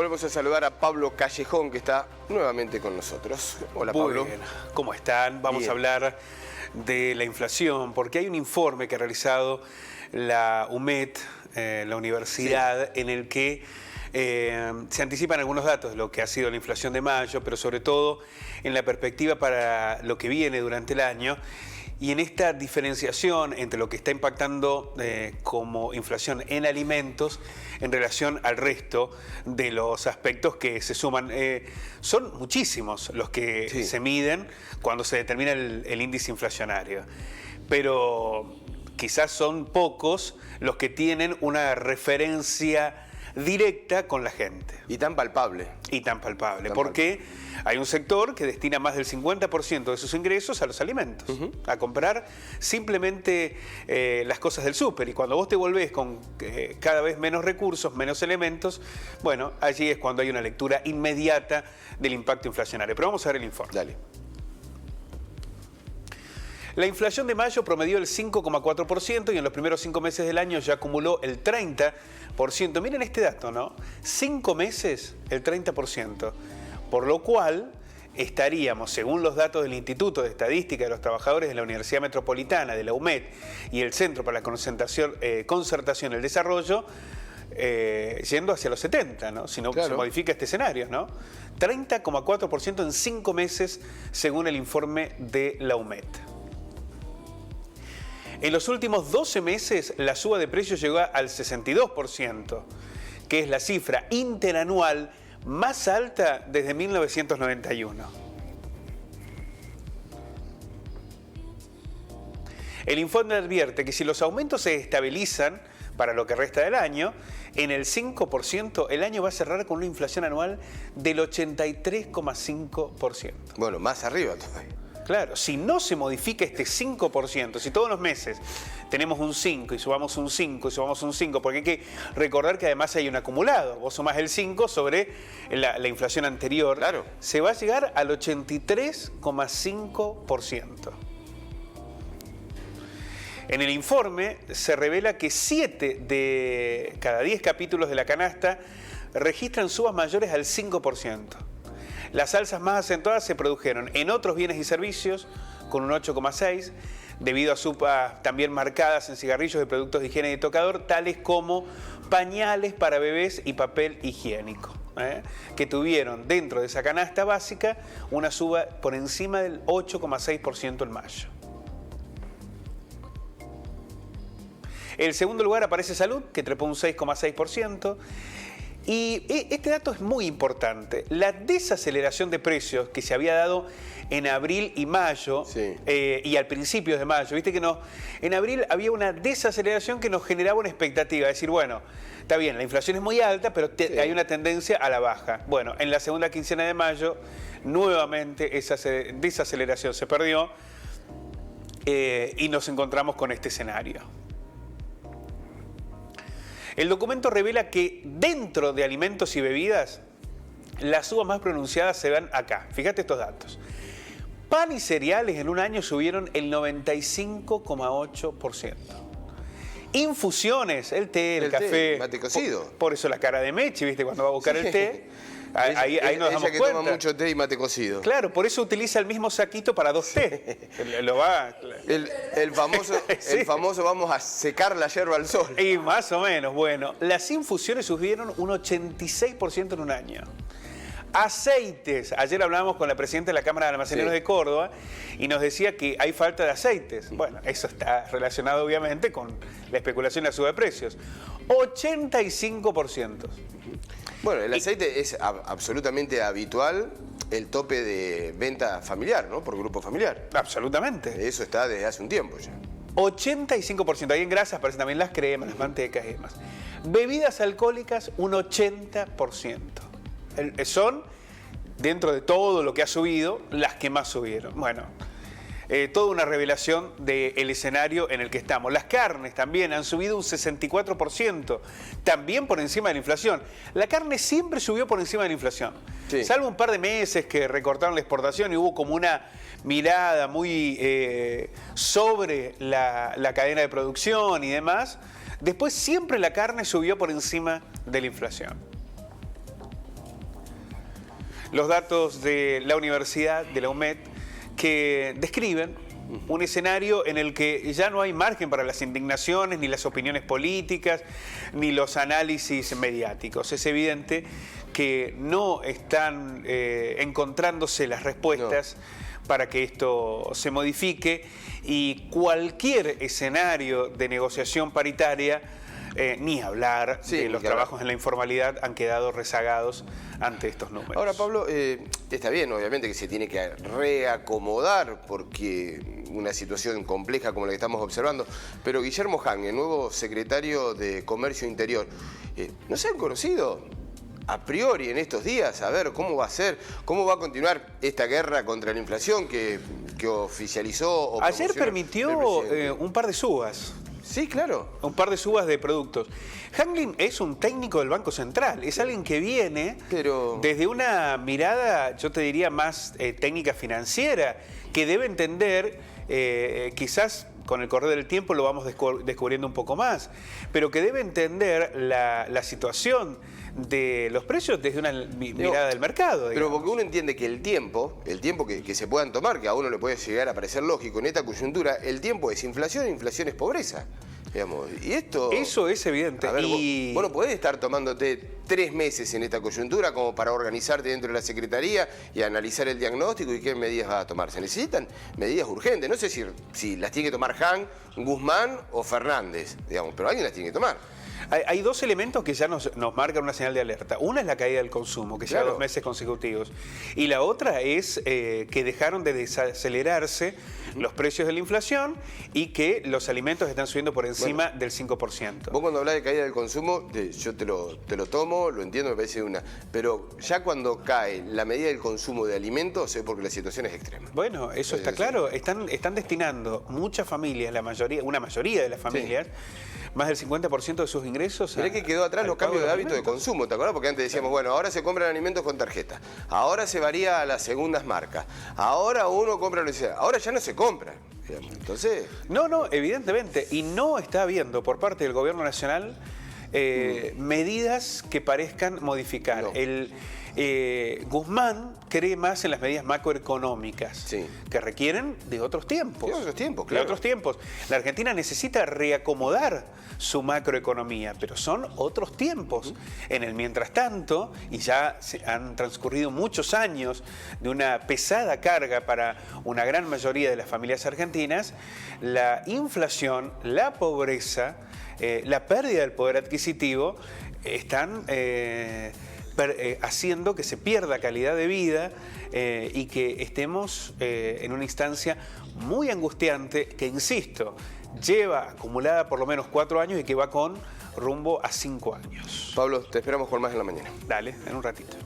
volvemos a saludar a Pablo Callejón, que está nuevamente con nosotros. Hola, Pablo. Bueno, ¿cómo están? Vamos a hablar de la inflación, porque hay un informe que ha realizado la UMED, la universidad, en el que se anticipan algunos datos de lo que ha sido la inflación de mayo, pero sobre todo en la perspectiva para lo que viene durante el año. Y en esta diferenciación entre lo que está impactando como inflación en alimentos en relación al resto de los aspectos que se suman. Son muchísimos los que se miden cuando se determina el índice inflacionario, pero quizás son pocos los que tienen una referencia directa con la gente. Y tan palpable. Y tan palpable, porque hay un sector que destina más del 50% de sus ingresos a los alimentos, a comprar simplemente las cosas del súper. Y cuando vos te volvés con cada vez menos recursos, menos elementos, bueno, allí es cuando hay una lectura inmediata del impacto inflacionario. Pero vamos a ver el informe. Dale. La inflación de mayo promedió el 5,4% y en los primeros 5 meses del año ya acumuló el 30%. Miren este dato, ¿no? 5 meses, el 30%. Por lo cual estaríamos, según los datos del Instituto de Estadística de los Trabajadores de la Universidad Metropolitana, de la UMED y el Centro para la Concertación y el Desarrollo, yendo hacia los 70, ¿no? Si no se modifica este escenario, ¿no? 30,4% en 5 meses, según el informe de la UMED. En los últimos 12 meses, la suba de precios llegó al 62%, que es la cifra interanual más alta desde 1991. El informe advierte que si los aumentos se estabilizan para lo que resta del año, en el 5%, el año va a cerrar con una inflación anual del 83,5%. Bueno, más arriba todavía. Claro, si no se modifica este 5%, si todos los meses tenemos un 5 y subamos un 5 y subamos un 5, porque hay que recordar que además hay un acumulado, vos sumás el 5 sobre la inflación anterior, se va a llegar al 83,5%. En el informe se revela que 7 de cada 10 capítulos de la canasta registran subas mayores al 5%. Las alzas más acentuadas se produjeron en otros bienes y servicios, con un 8,6%, debido a subas también marcadas en cigarrillos y productos de higiene y tocador, tales como pañales para bebés y papel higiénico, que tuvieron dentro de esa canasta básica una suba por encima del 8,6% en mayo. En el segundo lugar aparece salud, que trepó un 6,6%. Y este dato es muy importante. La desaceleración de precios que se había dado en abril y mayo, y al principio de mayo, viste que en abril había una desaceleración que nos generaba una expectativa, es decir, bueno, está bien, la inflación es muy alta, pero hay una tendencia a la baja. Bueno, en la segunda quincena de mayo, nuevamente esa desaceleración se perdió y nos encontramos con este escenario. El documento revela que dentro de alimentos y bebidas, las subas más pronunciadas se dan acá. Fíjate estos datos. Pan y cereales en un año subieron el 95,8%. Infusiones, el té, el café. Mate cocido. Por eso la cara de Mechi, ¿viste? Cuando va a buscar el té. Ahí nos damos que cuenta. Toma mucho té y mate cocido. Claro, por eso utiliza el mismo saquito para 2 té. El famoso vamos a secar la yerba al sol. Y más o menos, bueno. Las infusiones subieron un 86% en un año. Aceites. Ayer hablábamos con la presidenta de la Cámara de Almaceneros de Córdoba y nos decía que hay falta de aceites. Bueno, eso está relacionado obviamente con la especulación y la suba de precios. 85%. Bueno, el aceite es absolutamente habitual, el tope de venta familiar, ¿no? Por grupo familiar. Absolutamente. Eso está desde hace un tiempo ya. 85%. Ahí en grasas aparecen también las cremas, las mantecas y demás. Bebidas alcohólicas, un 80%. Son, dentro de todo lo que ha subido, las que más subieron. Bueno, toda una revelación del escenario en el que estamos. Las carnes también han subido un 64%, también por encima de la inflación. La carne siempre subió por encima de la inflación. Salvo un par de meses que recortaron la exportación y hubo como una mirada muy sobre la cadena de producción y demás. Después siempre la carne subió por encima de la inflación. los datos de la Universidad, de la UMED, que describen un escenario en el que ya no hay margen para las indignaciones, ni las opiniones políticas, ni los análisis mediáticos. Es evidente que no están encontrándose las respuestas para que esto se modifique, y cualquier escenario de negociación paritaria, ni hablar de los trabajos en la informalidad, han quedado rezagados ante estos números. Ahora, Pablo, está bien, obviamente, que se tiene que reacomodar porque una situación compleja como la que estamos observando, pero Guillermo Hahn, el nuevo secretario de Comercio Interior, ¿no se han conocido a priori en estos días? A ver, ¿cómo va a ser? ¿Cómo va a continuar esta guerra contra la inflación que oficializó o ayer permitió un par de subas? Sí, claro. Un par de subas de productos. Hanglin es un técnico del Banco Central, es alguien que viene desde una mirada, yo te diría, más técnica financiera, que debe entender, quizás con el correr del tiempo lo vamos descubriendo un poco más, pero que debe entender la situación de los precios desde una mirada del mercado. Pero porque uno entiende que el tiempo que se puedan tomar, que a uno le puede llegar a parecer lógico en esta coyuntura, el tiempo es inflación e inflación es pobreza. Digamos, y esto... Eso es evidente. A ver, vos no podés estar tomándote 3 meses en esta coyuntura como para organizarte dentro de la Secretaría y analizar el diagnóstico y qué medidas va a tomar. Se necesitan medidas urgentes. No sé si las tiene que tomar Hahn, Guzmán o Fernández, digamos, pero alguien las tiene que tomar. Hay dos elementos que ya nos marcan una señal de alerta. Una es la caída del consumo, que lleva 2 meses consecutivos. Y la otra es que dejaron de desacelerarse los precios de la inflación y que los alimentos están subiendo por encima del 5%. Vos cuando hablás de caída del consumo, yo te lo tomo, lo entiendo, me parece una... Pero ya cuando cae la medida del consumo de alimentos es porque la situación es extrema. Bueno, eso está claro. Están destinando muchas familias, una mayoría de las familias, más del 50% de sus ingresos. Mirá que quedó atrás los cambios de hábito de consumo, ¿te acuerdas? Porque antes decíamos, bueno, ahora se compran alimentos con tarjeta, ahora se varía a las segundas marcas, ahora uno compra, ahora ya no se compra. Entonces... No, evidentemente. Y no está habiendo por parte del gobierno nacional medidas que parezcan modificar. Guzmán cree más en las medidas macroeconómicas que requieren de otros tiempos. De otros tiempos, claro. De otros tiempos. La Argentina necesita reacomodar su macroeconomía, pero son otros tiempos. En el mientras tanto, y ya han transcurrido muchos años de una pesada carga para una gran mayoría de las familias argentinas, la inflación, la pobreza, la pérdida del poder adquisitivo están... haciendo que se pierda calidad de vida y que estemos en una instancia muy angustiante que, insisto, lleva acumulada por lo menos 4 años y que va con rumbo a 5 años. Pablo, te esperamos con más en la mañana. Dale, en un ratito.